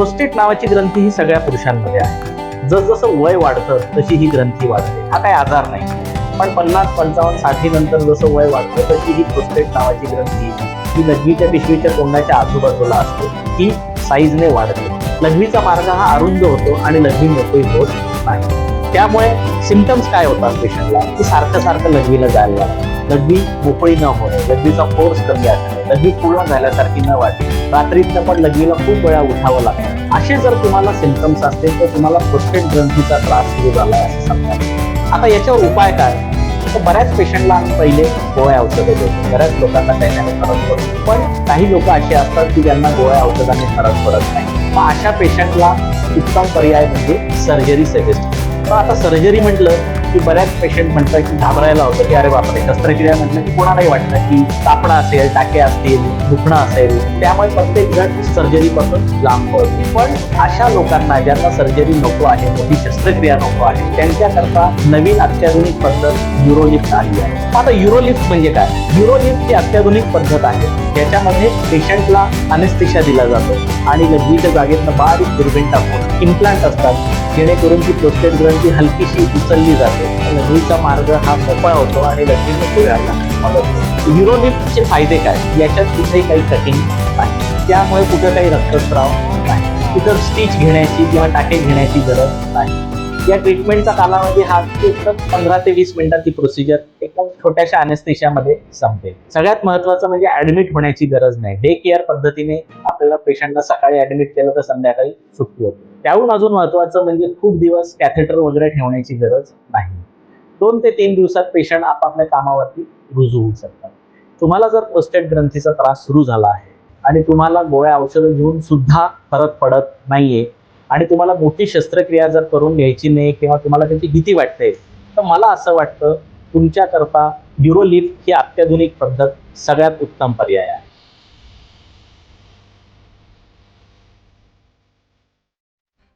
Prostate नावाची ग्रंथी ही सगळ्या पुरुषांमध्ये आहे. जसजसं वय वाढतं तशी ही ग्रंथी वाढते. हा काही आजार नाही, पण 50, 55, 60 नंतर जसं वय वाढतं तशी ही प्रोस्टेट नावाची ग्रंथी ही लघवीच्या पिशवीच्या तोंडाच्या आजूबाजूला असते. ही साईजने वाढते. लघवीचा मार्ग हा अरुंद होतो आणि लघवी मोकळी होत नाही. त्यामुळे सिम्पटम्स काय होतात पेशंटला, की सारखं सारखं लघवीला जायला लागतं, लघवी मोकळी न होणे, लघवीचा फोर्स कमी असणे, लघवी पूर्ण झाल्यासारखी न वाटणे, रात्रीतनं पण लघवीला खूप वेळा उठावं लागतं. असे जर तुम्हाला सिम्पटम्स असतील तर तुम्हाला प्रोस्टेट ग्रंथीचा त्रास सुरू झाला असं समजा. आता याच्यावर उपाय काय? तर बऱ्याच पेशंटला आम्ही पहिले गोळ्या औषधं देतो, बऱ्याच लोकांना त्याच्याने फरक पडतो, पण काही लोक असे असतात की ज्यांना गोळ्या औषधाने फरक पडत नाही. मग अशा पेशंटला उत्तम पर्याय म्हणजे सर्जरी सजेस्ट. पण आता सर्जरी म्हटलं की बऱ्याच पेशंट म्हणतात की घाबरायला होतं की अरे बापरे, शस्त्रक्रिया म्हटलं की कोणालाही वाटतं की कापणं असेल, टाके असतील, दुखणं असेल, त्यामुळे प्रत्येक जण सर्जरी पासून लांब पडतो. पण अशा लोकांना ज्यांना सर्जरी नको आहे, मोठी शस्त्रक्रिया नको आहे, त्यांच्याकरता नवीन अत्याधुनिक पद्धत युरोलिफ्ट आली आहे. आता युरोलिफ्ट म्हणजे काय? युरोलिफ्ट ही अत्याधुनिक पद्धत आहे ज्याच्यामध्ये पेशंटला अनेस्थेशिया दिला जातो आणि लघवीच्या जागेतनं बारीक दुर्बीण टाकून इम्प्लांट असतात जेणेकरून ती प्रोस्टेट ग्रंथी हलकीशी उचलली जाते. लघवीचा मार्ग हा मोकळा होतो आणि लघवी मोकळी व्हायला मदत होते. युरोलिफ्टचे फायदे काय? याच्यात कुठेही काही कटिंग नाही, त्यामुळे कुठे काही रक्तस्राव नाही, कुठं स्टिच घेण्याची किंवा टाके घेण्याची गरज नाही. या ट्रीटमेंटचा कालावधी हा एकदम 15 ते 20 मिनिटांची प्रोसिजर एकदम छोट्याशा अनेस्थेशियामध्ये संपेल. सगळ्यात महत्वाचं म्हणजे ऍडमिट होण्याची गरज नाही. डे केअर पद्धतीने आपल्याला पेशंटला सकाळी ऍडमिट केलं तर संध्याकाळी सुट्टी होते. त्याहून अजून महत्वाचं म्हणजे खूप दिवस कॅथेटर वगैरे ठेवण्याची गरज नाही. 2 ते 3 दिवसात पेशंट आपापल्या कामावरती रुजू होऊ शकतात. तुम्हाला जर प्रोस्टेट ग्रंथीचा त्रास सुरू झाला आहे आणि तुम्हाला गोळ्या औषधं घेऊन सुद्धा फरक पडत नाहीये आणि तुम्हाला मोठी शस्त्रक्रिया जर करून घ्यायची नाही किंवा तुम्हाला त्याची भीती वाटते, तर मला असं वाटतं तुमच्याकरता युरोलिफ्ट ही अत्याधुनिक पद्धत सगळ्यात उत्तम पर्याय आहे.